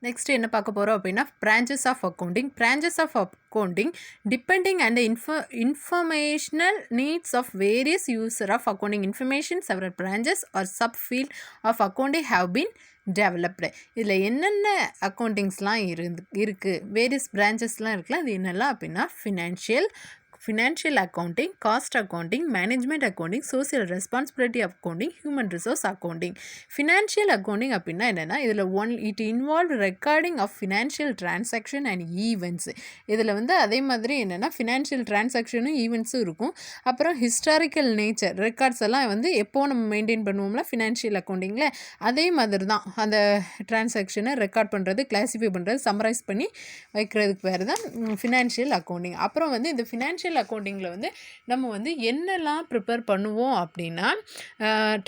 Next என்ன பார்க்க போகிறோம் அப்படின்னா branches of accounting. Branches of accounting depending and informational needs of various user of accounting information several branches are sub field of accounting have been developed. இதில் என்னென்ன அக்கௌண்டிங்ஸ்லாம் இருக்குது, various பிரான்ச்சஸ்லாம் இருக்குல்ல, அது என்னெல்லாம் அப்படின்னா financial accounting, cost accounting, management accounting, social responsibility accounting, human resource accounting. Financial accounting அப்படின்னா என்னென்னா, இதில் it involve recording of financial transaction and events. இதில் வந்து அதே மாதிரி என்னென்னா ஃபினான்ஷியல் டிரான்சாக்ஷனும் ஈவெண்ட்ஸும் இருக்கும். அப்புறம் ஹிஸ்டாரிக்கல் நேச்சர் ரெக்கார்ட்ஸ் எல்லாம் வந்து எப்போ நம்ம மெயின்டைன் பண்ணுவோம்ல ஃபினான்ஷியல் அக்கௌண்டிங்கில், அதே மாதிரி தான் அந்த டிரான்சாக்ஷனை ரெக்கார்ட் பண்ணுறது, கிளாஸிஃபை பண்ணுறது, சம்மரைஸ் பண்ணி வைக்கிறதுக்கு பேர் தான் ஃபினான்ஷியல் அக்கௌண்டிங். அப்புறம் வந்து இந்த ஃபினான்ஷியல் அக்கௌண்டிங்கில் வந்து நம்ம வந்து என்னெல்லாம் ப்ரிப்பேர் பண்ணுவோம் அப்படின்னா,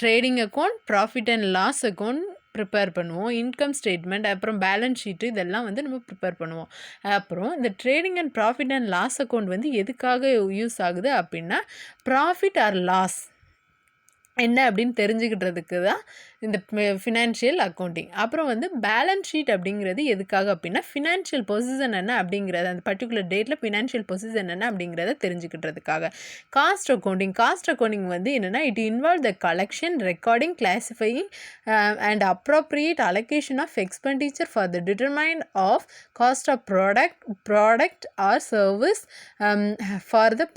trading account, profit and loss account prepare பண்ணுவோம், இன்கம் ஸ்டேட்மெண்ட், அப்புறம் பேலன்ஸ் ஷீட்டு, இதெல்லாம் வந்து நம்ம ப்ரிப்பேர் பண்ணுவோம். அப்புறம் இந்த trading and profit and loss account வந்து எதுக்காக யூஸ் ஆகுது அப்படின்னா, ப்ராஃபிட் ஆர் லாஸ் என்ன அப்படின்னு தெரிஞ்சுக்கிட்டதுக்கு தான் இந்த ஃபினான்ஷியல் அக்கௌண்டிங். அப்புறம் வந்து பேலன்ஸ் ஷீட் அப்படிங்கிறது எதுக்காக அப்படின்னா, ஃபினான்ஷியல் பொசிஷன் என்ன அப்படிங்கிறது, அந்த பர்டிகுலர் டேட்டில் ஃபினான்ஷியல் பொசிஷன் என்ன அப்படிங்கிறத தெரிஞ்சுக்கிட்டதுக்காக. காஸ்ட் அக்கௌண்டிங் வந்து என்னென்னா, it involve the collection, recording, classifying and appropriate allocation of expenditure for the determine of cost of product or service for the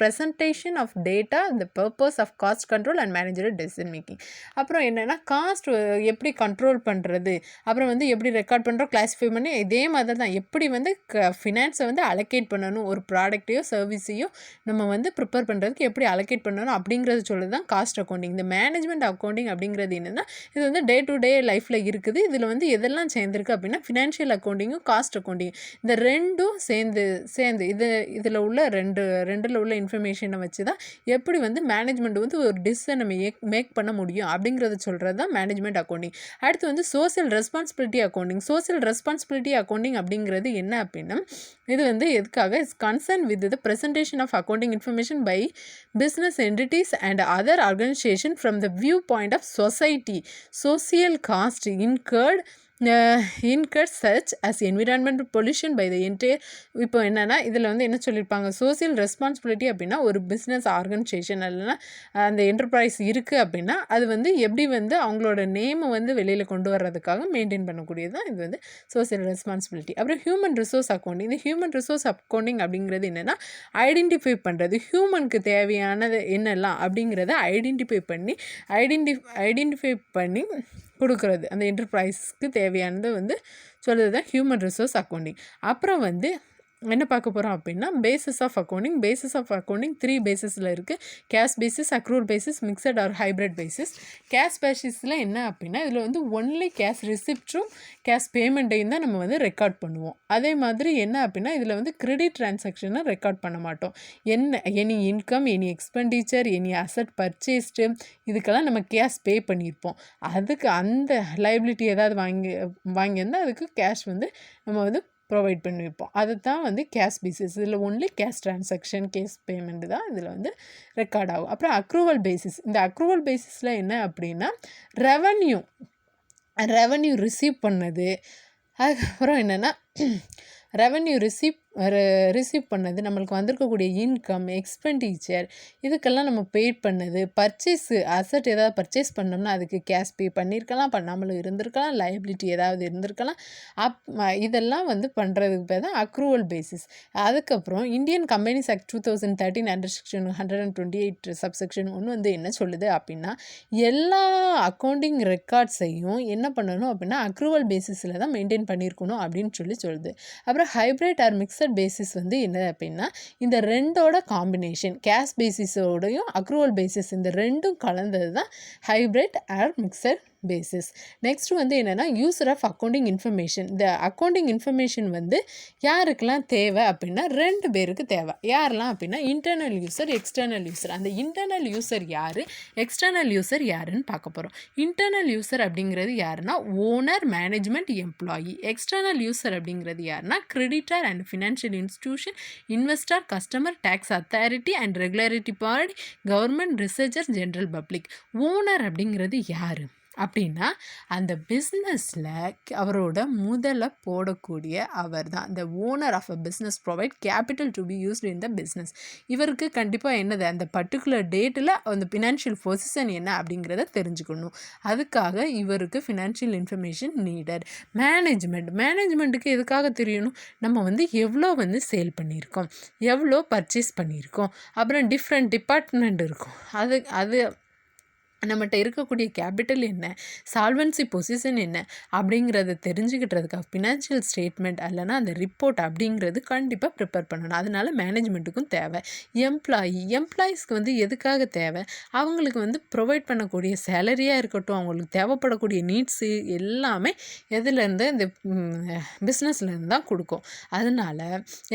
presentation of data, the purpose of cost control and manager decision making. அப்புறம் என்னென்னா, cost எப்படி control பண்ணுறது, அப்புறம் வந்து எப்படி record பண்ணுறோம், classify பண்ணி, இதே மாதிரி தான் எப்படி வந்து ஃபினான்ஸை வந்து அலோகேட் பண்ணணும், ஒரு ப்ராடக்ட்டையோ சர்வீஸையோ நம்ம வந்து ப்ரிப்பேர் பண்ணுறதுக்கு எப்படி அலோகேட் பண்ணணும் அப்படிங்கிறது சொல்லுறது தான் காஸ்ட் அக்கௌண்டிங். இந்த மேனேஜ்மெண்ட் அக்கௌண்டிங் அப்படிங்கிறது என்னென்னா, இது வந்து டே டு டே லைஃப்பில் இருக்குது. இதில் வந்து எதெல்லாம் சேர்ந்துருக்கு அப்படின்னா, ஃபினான்ஷியல் அக்கௌண்டிங்கும் காஸ்ட் அக்கௌண்டிங், இந்த ரெண்டும் சேர்ந்து இதில் உள்ள ரெண்டில் உள்ள இன்ஃபர்மேஷனை வச்சு தான் எப்படி வந்து மேனேஜ்மெண்ட் வந்து ஒரு டிசிஷனை மேக் பண்ண முடியும் அப்படிங்கிறத சொல்கிறது தான் மேனேஜ்மெண்ட் அக்கௌண்டிங். அடுத்து வந்து சோசியல் ரெஸ்பான்சிபிலிட்டி அக்கௌண்டிங் அப்படிங்கிறது என்ன அப்படின்னா, இது வந்து எதுக்காக is concern with the presentation of accounting information by business entities and other organisation from the view point of society, social cost incurred such as environmental pollution by the entire. இப்போ என்னென்னா, இதில் வந்து என்ன சொல்லியிருப்பாங்க, சோசியல் ரெஸ்பான்சிபிலிட்டி அப்படின்னா, ஒரு business organisation இல்லைன்னா அந்த என்டர்பிரைஸ் இருக்குது அப்படின்னா, அது வந்து எப்படி வந்து அவங்களோட நேமை வந்து வெளியில் கொண்டு வர்றதுக்காக மெயின்டைன் பண்ணக்கூடியது தான் இது வந்து சோசியல் ரெஸ்பான்சிபிலிட்டி. அப்புறம் ஹியூமன் ரிசோர்ஸ் அக்கௌண்டிங். இந்த ஹியூமன் ரிசோர்ஸ் அக்கௌண்டிங் அப்படிங்கிறது என்னென்னா, ஐடென்டிஃபை பண்ணுறது, ஹியூமனுக்கு தேவையானது என்னெல்லாம் அப்படிங்கிறத ஐடென்டிஃபை பண்ணி கொடுக்குறது, அந்த என்டர்பிரைஸ்க்கு தேவையானது வந்து சொல்கிறது தான் ஹியூமன் ரிசோர்ஸ் அக்கௌண்டிங். அப்புறம் வந்து என்ன பார்க்க போகிறோம் அப்படின்னா, பேசிஸ் ஆஃப் அக்கௌண்டிங் 3 பேசிஸில் இருக்குது. Cash basis, accrual basis, mixed or hybrid basis. Cash பேசிஸில் என்ன அப்படின்னா, இதில் வந்து ஒன்லி கேஷ் ரிசிப்டும் கேஷ் பேமெண்ட்டையும் தான் நம்ம வந்து ரெக்கார்ட் பண்ணுவோம். அதே மாதிரி என்ன அப்படின்னா, இதில் வந்து கிரெடிட் டிரான்சாக்ஷனை ரெக்கார்ட் பண்ண மாட்டோம். Any income, any expenditure, any asset purchased, இதுக்கெல்லாம் நம்ம கேஷ் பே பண்ணியிருப்போம். அதுக்கு அந்த லைபிலிட்டி ஏதாவது வாங்கியிருந்தால் அதுக்கு கேஷ் வந்து நம்ம வந்து ப்ரொவைட் பண்ணியிருப்போம். அது தான் வந்து கேஷ் பேசிஸ். இதில் only cash transaction, cash payment தான் இதில் வந்து ரெக்கார்ட் ஆகும். அப்புறம் அக்ரூவல் பேசிஸ். இந்த அக்ரூவல் பேசிஸில் என்ன அப்படின்னா, ரெவன்யூ ரிசீவ் பண்ணது. அதுக்கப்புறம் என்னென்னா, ரெவன்யூ ரிசீவ் பண்ணது, நம்மளுக்கு வந்திருக்கக்கூடிய இன்கம், எக்ஸ்பெண்டிச்சர், இதுக்கெல்லாம் நம்ம பெய்ட் பண்ணது, அசட் ஏதாவது பர்ச்சேஸ் பண்ணோம்னா அதுக்கு கேஷ் பே பண்ணியிருக்கலாம், பண்ணாமலும் இருந்திருக்கலாம், லைபிலிட்டி ஏதாவது இருந்திருக்கலாம். இதெல்லாம் வந்து பண்ணுறதுக்கு பேர் தான் அக்ரூவல் பேசிஸ். அதுக்கப்புறம் Indian companies act 2013 under section 128 subsection 1 வந்து என்ன சொல்லுது அப்படின்னா, எல்லா அக்கௌண்டிங் ரெக்கார்ட்ஸையும் என்ன பண்ணணும் அப்படின்னா, அக்ரூவல் பேசிஸில் தான் மெயின்டைன் பண்ணியிருக்கணும் அப்படின்னு சொல்லுது. அப்புறம் ஹைப்ரிட் ஆர் மிக்சட் பேசிஸ் வந்து என்ன அப்படின்னா, இந்த ரெண்டோட காம்பினேஷன், கேஷ் பேசிஸோடையும் அக்ரூவல் பேசிஸ், இந்த ரெண்டும் கலந்தது தான் hybrid or mixed basis. Next வந்து என்னென்னா, யூசர் ஆஃப் அக்கௌண்டிங் இன்ஃபர்மேஷன். இந்த அக்கௌண்டிங் இன்ஃபர்மேஷன் வந்து யாருக்கெல்லாம் தேவை அப்படின்னா, 2 பேருக்கு தேவை. யாரெல்லாம் அப்படின்னா, இன்டர்னல் யூசர், எக்ஸ்டர்னல் யூசர். அந்த இன்டர்னல் யூசர் யார், எக்ஸ்டர்னல் யூசர் யாருன்னு பார்க்க போகிறோம். இன்டர்னல் யூசர் அப்படிங்கிறது யாருன்னா, owner, management, employee. External user அப்படிங்கிறது யாருன்னா, creditor and financial institution, investor, customer, tax authority and regulatory body, government, researcher, general public. Owner அப்படிங்கிறது யார் அப்படின்னா அந்த பிஸ்னஸில் அவரோட முதல்ல போடக்கூடிய அவர் தான் the owner of a business provide capital to be used in the business. இவருக்கு கண்டிப்பாக என்னது அந்த பர்டிகுலர் டேட்டில் அந்த ஃபினான்ஷியல் பொசிஷன் என்ன அப்படிங்கிறத தெரிஞ்சுக்கணும். அதுக்காக இவருக்கு ஃபினான்ஷியல் இன்ஃபர்மேஷன் நீடட். மேனேஜ்மெண்ட்டுக்கு எதுக்காக தெரியணும்? நம்ம வந்து எவ்வளோ வந்து சேல் பண்ணியிருக்கோம், எவ்வளோ பர்ச்சேஸ் பண்ணியிருக்கோம், அப்புறம் டிஃப்ரெண்ட் டிபார்ட்மெண்ட் இருக்கும், அது நம்மகிட்ட இருக்கக்கூடிய கேபிட்டல் என்ன, சால்வன்சி பொசிஷன் என்ன அப்படிங்கிறத தெரிஞ்சுக்கிட்டதுக்காக ஃபினான்ஷியல் ஸ்டேட்மெண்ட் இல்லைனா அந்த ரிப்போர்ட் அப்படிங்கிறது கண்டிப்பாக ப்ரிப்பேர் பண்ணணும். அதனால மேனேஜ்மெண்ட்டுக்கும் தேவை. எம்ப்ளாயீஸ்க்கு வந்து எதுக்காக தேவை? அவங்களுக்கு வந்து ப்ரொவைட் பண்ணக்கூடிய சேலரியாக இருக்கட்டும், அவங்களுக்கு தேவைப்படக்கூடிய நீட்ஸு எல்லாமே எதுலேருந்து இந்த பிஸ்னஸ்லேருந்து தான் கொடுக்கும். அதனால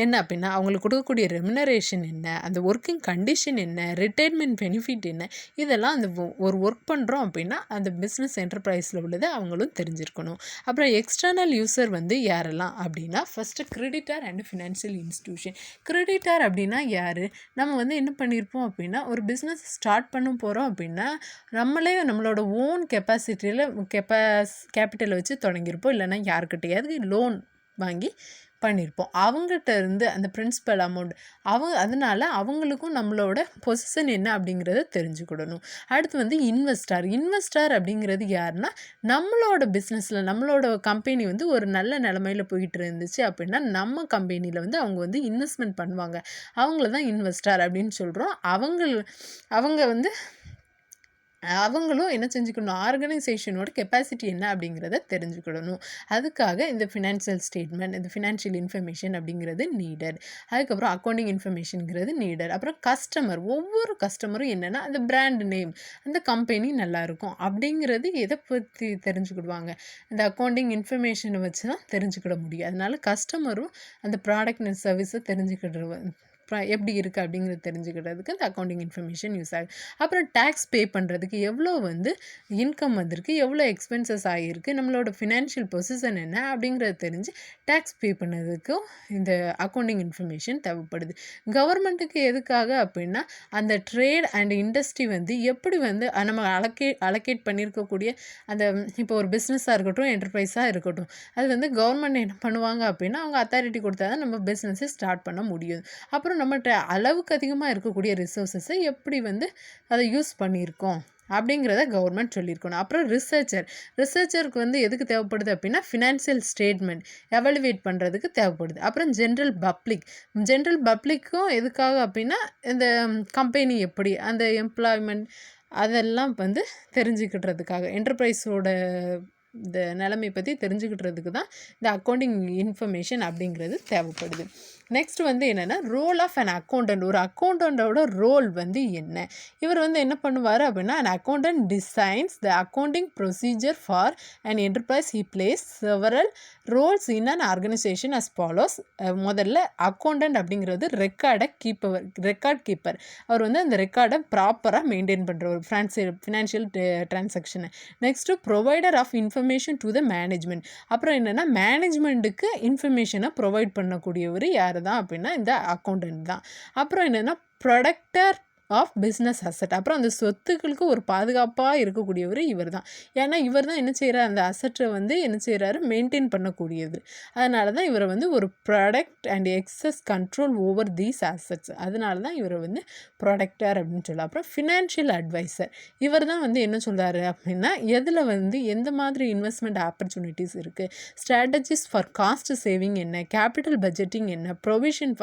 என்ன அப்படின்னா அவங்களுக்கு கொடுக்கக்கூடிய ரெமுனரேஷன் என்ன, அந்த ஒர்க்கிங் கண்டிஷன் என்ன, ரிட்டைர்மெண்ட் பெனிஃபிட் என்ன, இதெல்லாம் அந்த ஒரு ஒர்க் பண்ணுறோம் அப்படின்னா அந்த பிஸ்னஸ் என்டர்பிரைஸில் உள்ளது அவங்களும் தெரிஞ்சிருக்கணும். அப்புறம் எக்ஸ்டர்னல் யூசர் வந்து யாரெல்லாம் அப்படின்னா first creditor and financial institution. Creditor அப்படின்னா யார்? நம்ம வந்து என்ன பண்ணியிருப்போம் அப்படின்னா ஒரு பிஸ்னஸ் ஸ்டார்ட் பண்ண போகிறோம் அப்படின்னா நம்மளே நம்மளோட ஓன் கெப்பாசிட்டியில் கேபிட்டலை வச்சு தொடங்கியிருப்போம், இல்லைன்னா யாருக்கிட்டையாவது லோன் வாங்கி பண்ணியிருப்போம். அவங்ககிட்ட இருந்து அந்த பிரின்சிபல் அமௌண்ட் அதனால அவங்களுக்கும் நம்மளோட பொசிஷன் என்ன அப்படிங்கிறத தெரிஞ்சுக்கிடணும். அடுத்து வந்து இன்வெஸ்டார் அப்படிங்கிறது யாருன்னா நம்மளோட பிஸ்னஸில் நம்மளோட கம்பெனி வந்து ஒரு நல்ல நிலமையில் போயிட்டு இருந்துச்சு அப்படின்னா நம்ம கம்பெனியில் வந்து அவங்க வந்து இன்வெஸ்ட்மெண்ட் பண்ணுவாங்க, அவங்கள தான் இன்வெஸ்டார் அப்படின்னு சொல்கிறோம். அவங்க வந்து அவங்களும் என்ன செஞ்சுக்கணும், ஆர்கனைசேஷனோட கெப்பாசிட்டி என்ன அப்படிங்கிறத தெரிஞ்சுக்கிடணும். அதுக்காக இந்த ஃபினான்ஷியல் ஸ்டேட்மெண்ட், இந்த ஃபினான்ஷியல் இன்ஃபர்மேஷன் அப்படிங்கிறது நீடட். அதுக்கப்புறம் அக்கௌண்டிங் இன்ஃபர்மேஷனுங்கிறது நீடட். அப்புறம் ஒவ்வொரு கஸ்டமரும் என்னென்னா அந்த பிராண்ட் நேம், அந்த கம்பெனி நல்லாயிருக்கும் அப்படிங்கிறது எதை பற்றி தெரிஞ்சுக்கிடுவாங்க, இந்த அக்கௌண்டிங் இன்ஃபர்மேஷனை வச்சு தான் தெரிஞ்சுக்கிட முடியும். அதனால கஸ்டமரும் அந்த ப்ராடக்ட் அண்ட் சர்வீஸை எப்படி இருக்குது அப்படிங்கிறத தெரிஞ்சுக்கிறதுக்கு இந்த அக்கௌண்டிங் இன்ஃபர்மேஷன் யூஸ் ஆகுது. அப்புறம் டேக்ஸ் பே பண்ணுறதுக்கு எவ்வளோ வந்து இன்கம் வந்திருக்கு, எவ்வளோ எக்ஸ்பென்சஸ் ஆகியிருக்கு, நம்மளோட ஃபினான்ஷியல் பொசிஷன் என்ன அப்படிங்கிறத தெரிஞ்சு டேக்ஸ் பே பண்ணதுக்கும் இந்த அக்கௌண்டிங் இன்ஃபர்மேஷன் தேவைப்படுது. கவர்மெண்ட்டுக்கு எதுக்காக அப்படின்னா அந்த ட்ரேட் அண்ட் இண்டஸ்ட்ரி வந்து எப்படி வந்து நம்ம அலோகேட் பண்ணியிருக்கக்கூடிய அந்த இப்போ ஒரு பிஸ்னஸாக இருக்கட்டும், என்டர்பிரைஸாக இருக்கட்டும், அது வந்து கவர்மெண்ட் என்ன பண்ணுவாங்க அப்படின்னா அவங்க அத்தாரிட்டி கொடுத்தா தான் நம்ம பிஸ்னஸை ஸ்டார்ட் பண்ண முடியும். அப்புறம் நம்மகிட்ட அளவுக்கு அதிகமாக இருக்கக்கூடிய ரிசோர்ஸஸை எப்படி வந்து அதை யூஸ் பண்ணியிருக்கோம் அப்படிங்கிறத கவர்மெண்ட் சொல்லியிருக்கணும். அப்புறம் ரிசர்ச்சருக்கு வந்து எதுக்கு தேவைப்படுது அப்படின்னா ஃபினான்ஷியல் ஸ்டேட்மெண்ட் எவாலுவேட் பண்ணுறதுக்கு தேவைப்படுது. அப்புறம் ஜென்ரல் பப்ளிக்கும் எதுக்காக அப்படின்னா இந்த கம்பெனி எப்படி அந்த எம்ப்ளாய்மெண்ட் அதெல்லாம் வந்து தெரிஞ்சுக்கிட்டுறதுக்காக என்டர்பிரைஸோட இந்த நிலைமை பற்றி தெரிஞ்சுக்கிட்டுறதுக்கு தான் இந்த அக்கௌண்டிங் இன்ஃபர்மேஷன் அப்படிங்கிறது தேவைப்படுது. நெக்ஸ்ட் வந்து என்னென்னா ரோல் ஆஃப் அன் அக்கௌண்டன்ட். ஒரு அக்கௌண்டண்டோட ரோல் வந்து என்ன? இவர் வந்து என்ன பண்ணுவார் அப்படின்னா an accountant designs the accounting procedure for an enterprise. He plays several roles in an organization as follows. முதல்ல அக்கௌண்டன்ட் அப்படிங்கிறது ரெக்கார்ட் கீப்பர். அவர் வந்து அந்த ரெக்கார்டை ப்ராப்பராக மெயின்டைன் பண்ணுற ஒரு ஃபினான்ஷியல் டிரான்சாக்ஷனை. Next provider of information to the management. அப்புறம் என்னென்னா மேனேஜ்மெண்ட்டுக்கு இன்ஃபர்மேஷனை ப்ரொவைட் பண்ணக்கூடியவர் யார் தான் அப்படின்னா இந்த அக்கௌண்டன்ட் தான். அப்புறம் என்னென்னா ப்ரொடக்டர் ஆஃப் பிஸ்னஸ் அசட். அப்புறம் அந்த சொத்துக்களுக்கு ஒரு பாதுகாப்பாக இருக்கக்கூடியவர் இவர் தான். ஏன்னா இவர் தான் என்ன செய்கிறார், அந்த அசட்டை வந்து என்ன செய்கிறாரு, மெயின்டைன் பண்ணக்கூடியது. அதனால தான் இவரை வந்து ஒரு product and access control over these assets. அதனால தான் இவரை வந்து ப்ரொடக்டர் அப்படின்னு சொல்லலாம். அப்புறம் ஃபினான்ஷியல் அட்வைசர். இவர் தான் வந்து என்ன சொல்கிறாரு அப்படின்னா எதில் வந்து எந்த மாதிரி இன்வெஸ்ட்மெண்ட் ஆப்பர்ச்சுனிட்டிஸ் இருக்குது, ஸ்ட்ராட்டஜிஸ் ஃபார் காஸ்ட் சேவிங் என்ன, கேபிட்டல் பட்ஜெட்டிங் என்ன, ப்ரொவிஷன்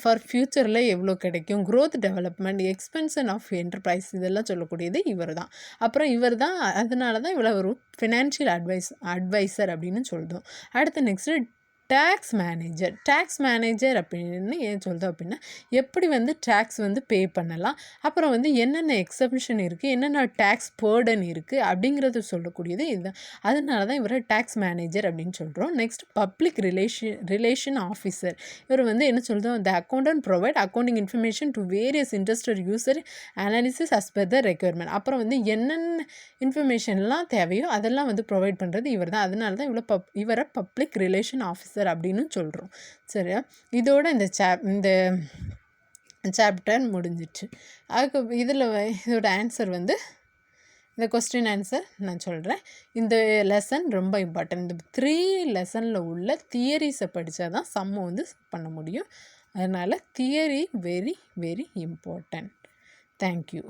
ஃபார் ஃப்யூச்சரில் எவ்வளோ கிடைக்கும், growth development, expansion of enterprise, இதெல்லாம் சொல்லக்கூடியது இவர் தான். அப்புறம் இவர் தான், அதனால தான் இவ்வளோ ஒரு ஃபினான்ஷியல் அட்வைசர் அப்படின்னு சொல்கிறோம். அடுத்து நெக்ஸ்ட்டு டேக்ஸ் மேனேஜர் அப்படின்னு ஏன் சொல்கிறோம் அப்படின்னா எப்படி வந்து டேக்ஸ் வந்து பே பண்ணலாம், அப்புறம் வந்து என்னென்ன எக்ஸப்ஷன் இருக்குது, என்னென்ன டேக்ஸ் பேர்டன் இருக்குது அப்படிங்கிறத சொல்லக்கூடியது இதுதான். அதனால தான் இவரை டேக்ஸ் மேனேஜர் அப்படின்னு சொல்கிறோம். Next public relation officer. இவர் வந்து என்ன சொல்கிறோம், the accountant provide accounting information to various interested user analysis as per the requirement. அப்புறம் வந்து என்னென்ன இன்ஃபர்மேஷன்லாம் தேவையோ அதெல்லாம் வந்து ப்ரொவைட் பண்ணுறது இவர் தான். அதனால தான் இவரை பப்ளிக் ரிலேஷன் ஆஃபீஸர் அப்படின்னு சொல்கிறோம். சரியா, இதோட இந்த சாப்டர் முடிஞ்சிச்சு. இதோட ஆன்சர் வந்து இந்த கொஸ்டின் ஆன்சர் நான் சொல்கிறேன். இந்த லெசன் ரொம்ப இம்பார்ட்டன்ட். இந்த 3 லெசனில் உள்ள தியரிஸை படித்தா தான் சம்மு வந்து பண்ண முடியும். அதனால் theory very very important. Thank you.